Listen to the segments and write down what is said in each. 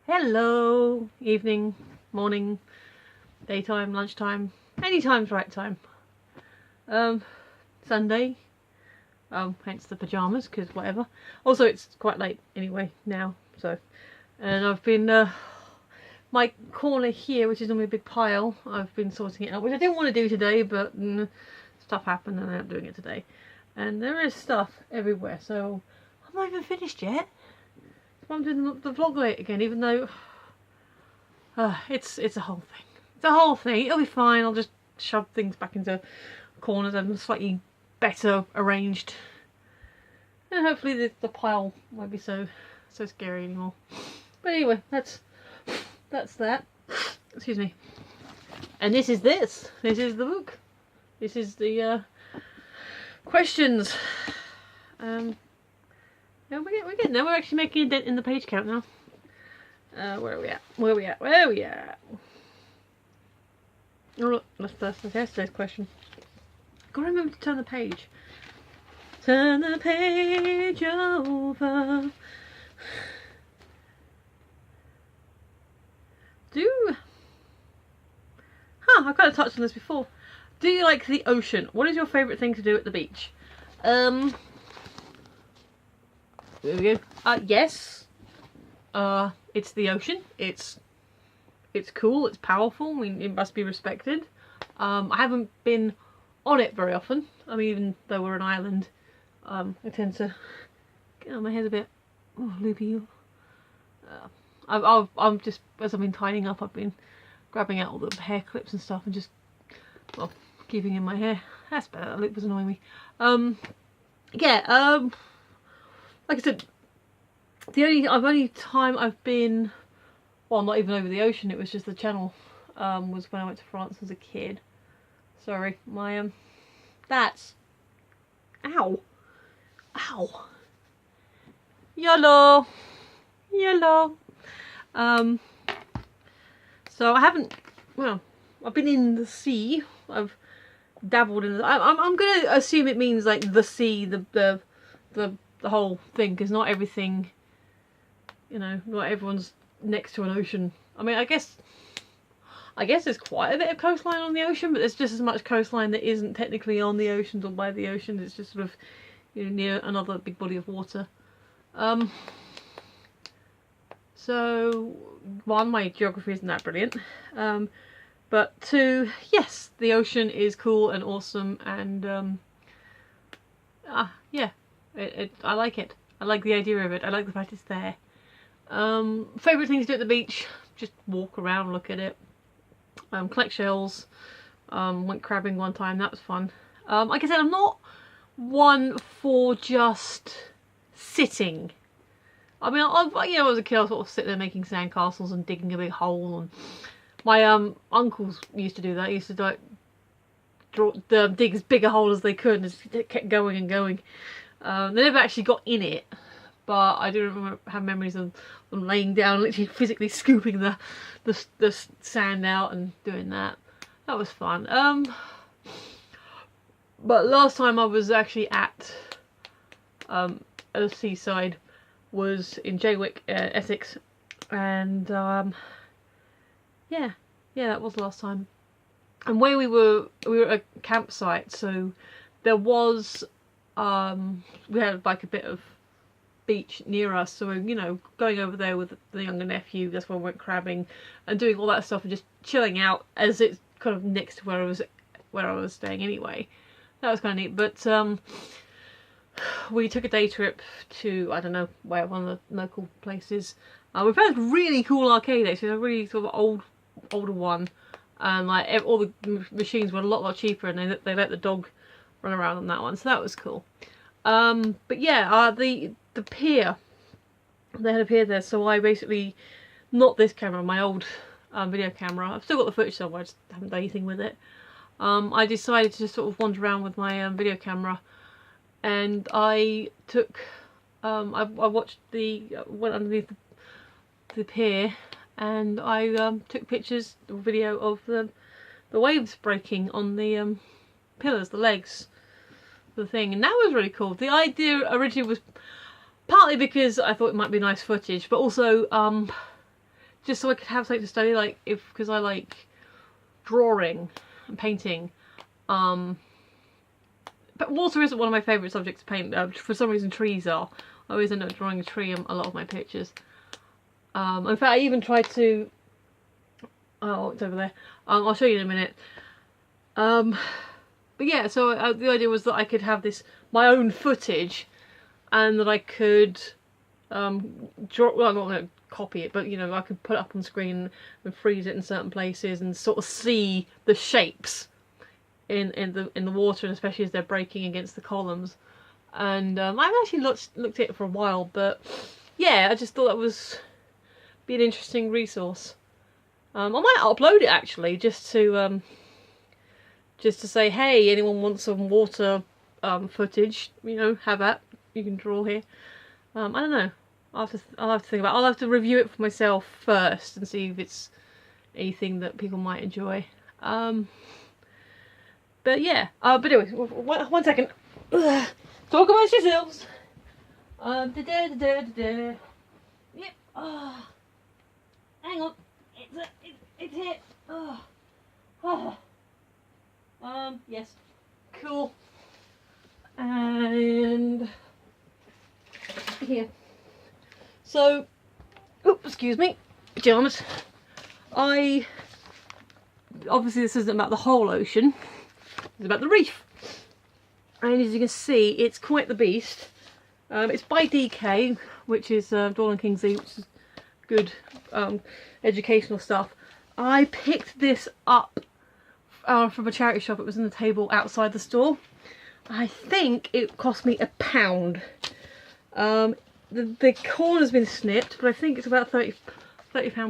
Hello, evening, morning, daytime, lunchtime, anytime's right time. Sunday, hence the pyjamas, because whatever. Also, it's quite late anyway now, so. And I've been, my corner here, which is normally a big pile, I've been sorting it out, which I didn't want to do today, but stuff happened and I ended up doing it today. And there is stuff everywhere, so I'm not even finished yet. I'm doing the vlog late again, even though it's a whole thing. It's a whole thing. It'll be fine. I'll just shove things back into corners and slightly better arranged, and hopefully the pile won't be so scary anymore. But anyway, that's that. Excuse me. And this is this. This is the book. This is the questions. We're getting there. We're actually making a dent in the page count now. Where are we at? Where are we at? Oh look, that's yesterday's question. Gotta remember to turn the page. Turn the page over. I've kind of touched on this before. Do you like the ocean? What is your favourite thing to do at the beach? There we go. Yes. It's the ocean. It's cool. It's powerful. I mean, it must be respected. I haven't been on it very often. I mean, even though we're an island, I tend to. Oh, my hair's a bit loopy. I'm just, as I've been tidying up, I've been grabbing out all the hair clips and stuff and just, well, keeping in my hair. That's better. That loop was annoying me. Yeah. Like I said, the only time I've been, well, not even over the ocean, it was just the channel, was when I went to France as a kid. Sorry, my, that's, ow, YOLO, so I haven't, well, I've been in the sea, I've dabbled in the, I'm gonna assume it means like the sea, the whole thing, because not everything, you know, not everyone's next to an ocean. I mean, I guess there's quite a bit of coastline on the ocean, but there's just as much coastline that isn't technically on the oceans or by the ocean. It's just sort of, you know, near another big body of water. So, one, my geography isn't that brilliant. But two, yes, the ocean is cool and awesome, and yeah, I like it. I like the idea of it. I like the fact it's there. Favourite thing to do at the beach, just walk around, look at it, collect shells, went crabbing one time, that was fun. Like I said, I'm not one for just sitting. I mean, you know, as a kid I was sort of sitting there making sandcastles and digging a big hole, and my uncles used to do that. He used to like dig as big a hole as they could and just kept going and going. They never actually got in it, but I do have memories of them laying down, literally physically scooping the sand out and doing that. That was fun. But last time I was actually at a seaside was in Jaywick, Essex, and yeah, that was the last time. And where we were at a campsite, so there was we had like a bit of beach near us, so you know, going over there with the younger nephew, that's when we went crabbing and doing all that stuff and just chilling out, as it's kind of next to where I was staying anyway. That was kind of neat. But we took a day trip to, I don't know where, one of the local places. We found a really cool arcade actually, a really sort of older one, and like all the machines were a lot cheaper, and they let the dog run around on that one, so that was cool. But yeah, the pier, they had a pier there, so I basically, not this camera, my old video camera, I've still got the footage somewhere, I just haven't done anything with it. I decided to just sort of wander around with my video camera, and I took, I went underneath the pier, and I took pictures or video of the waves breaking on the pillars, the legs, the thing, and that was really cool. The idea originally was partly because I thought it might be nice footage, but also just so I could have something to study, like, because I like drawing and painting. But water isn't one of my favourite subjects to paint. For some reason trees are. I always end up drawing a tree in a lot of my pictures. In fact, I even tried to... Oh, it's over there. I'll show you in a minute. But yeah, so the idea was that I could have my own footage, and that I could draw, well, not going to copy it, but you know, I could put it up on screen and freeze it in certain places and sort of see the shapes in the water, and especially as they're breaking against the columns. And I've actually looked at it for a while, but yeah, I just thought that was be an interesting resource. I might upload it actually, just to say, hey, anyone wants some water footage, you know, have that. You can draw here. I don't know. I'll have to think about it. I'll have to review it for myself first and see if it's anything that people might enjoy. But yeah. But anyway, one second. Talk amongst yourselves. Yep. Hang on. It's here. Yes. Cool. And here. So, excuse me, pyjamas. Obviously this isn't about the whole ocean, it's about the reef. And as you can see, it's quite the beast. It's by DK, which is Dawn and Kingsley, which is good educational stuff. I picked this up from a charity shop. It was in the table outside the store. I think it cost me £1. The corner's been snipped, but I think it's about £30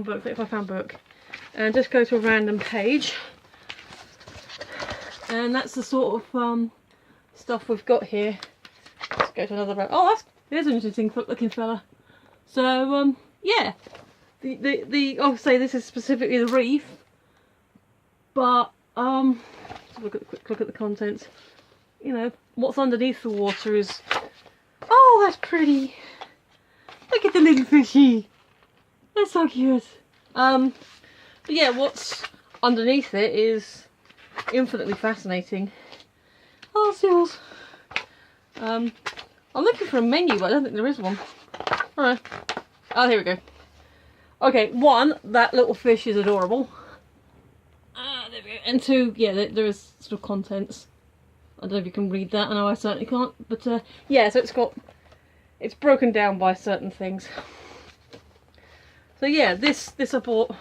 book, £35 book. And just go to a random page, and that's the sort of stuff we've got here. Let's go to another. Oh, there's an interesting looking fella. So yeah, I'll say this is specifically the reef, but let's look at quick look at the contents. You know, what's underneath the water is, oh, that's pretty. Look at the little fishy. That's so cute. But yeah, what's underneath it is infinitely fascinating. Oh, seals. I'm looking for a menu, but I don't think there is one. Alright. Oh, here we go. Okay, one, that little fish is adorable. There we go. And two, yeah, there is sort of contents. I don't know if you can read that. I know I certainly can't. But yeah, so it's broken down by certain things. So yeah, this I bought,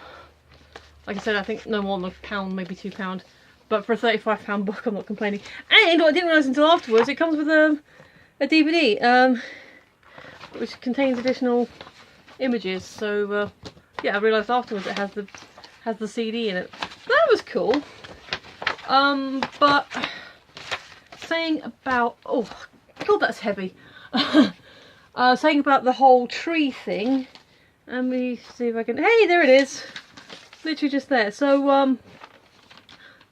like I said, I think no more than £1, maybe £2. But for a £35 book, I'm not complaining. And what I didn't realise until afterwards, it comes with a DVD, which contains additional images. So yeah, I realised afterwards it has the CD in it. That was cool. But saying about, oh god, that's heavy. Saying about the whole tree thing. Let me see if I can. Hey, there it is. Literally just there. So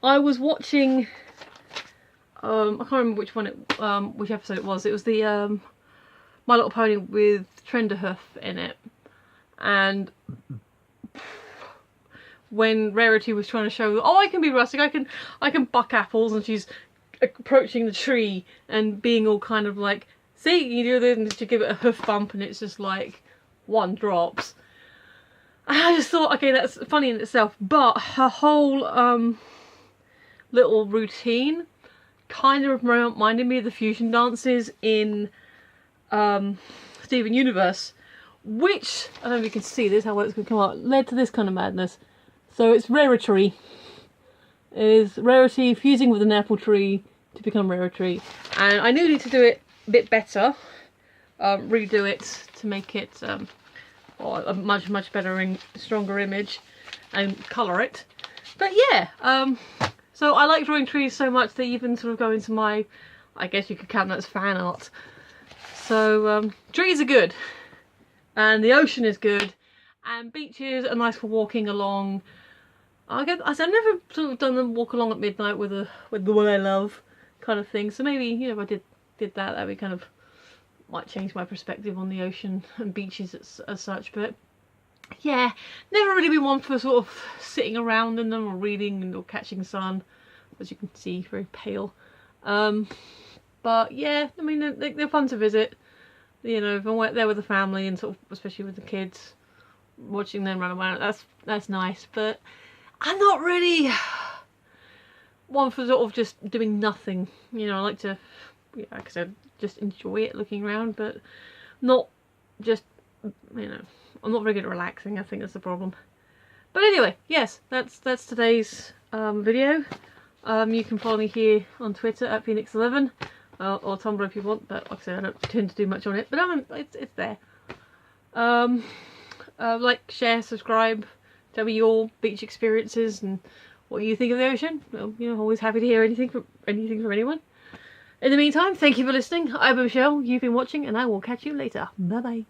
I was watching. I can't remember which one which episode it was. It was the My Little Pony with Trenderhoof in it, and when Rarity was trying to show, oh, I can be rustic, I can buck apples, and she's approaching the tree and being all kind of like, see, you do this, and you give it a hoof bump, and it's just like one drops. And I just thought, okay, that's funny in itself, but her whole little routine kind of reminded me of the fusion dances in Steven Universe, which, I don't know if you can see this, how well it's going to come out, led to this kind of madness. So it's Rarity. It is Rarity fusing with an apple tree to become Rarity. And I needed to do it a bit better, redo it to make it a much better and stronger image, and colour it. But yeah, so I like drawing trees so much they even sort of go into my, I guess you could count that as fan art. So trees are good, and the ocean is good, and beaches are nice for walking along. I've never sort of done the walk along at midnight with the one I love kind of thing. So maybe, you know, if I did that, that would kind of might change my perspective on the ocean and beaches as such. But yeah, never really been one for sort of sitting around in them or reading or catching sun. As you can see, very pale. But yeah, I mean, they're fun to visit. You know, if I'm there with the family and sort of, especially with the kids, watching them run around, that's nice. But I'm not really one for sort of just doing nothing. You know, I like to, yeah, like I said, just enjoy it looking around, but not just, you know, I'm not very good at relaxing. I think that's the problem. But anyway, yes, that's today's video. You can follow me here on Twitter at Phoenix11 or Tumblr if you want, but like I said, I don't tend to do much on it, but it's there. Like, share, subscribe, tell me your beach experiences and what you think of the ocean. Well, you know, always happy to hear anything from anyone. In the meantime, thank you for listening. I'm Michelle, you've been watching, and I will catch you later. Bye bye.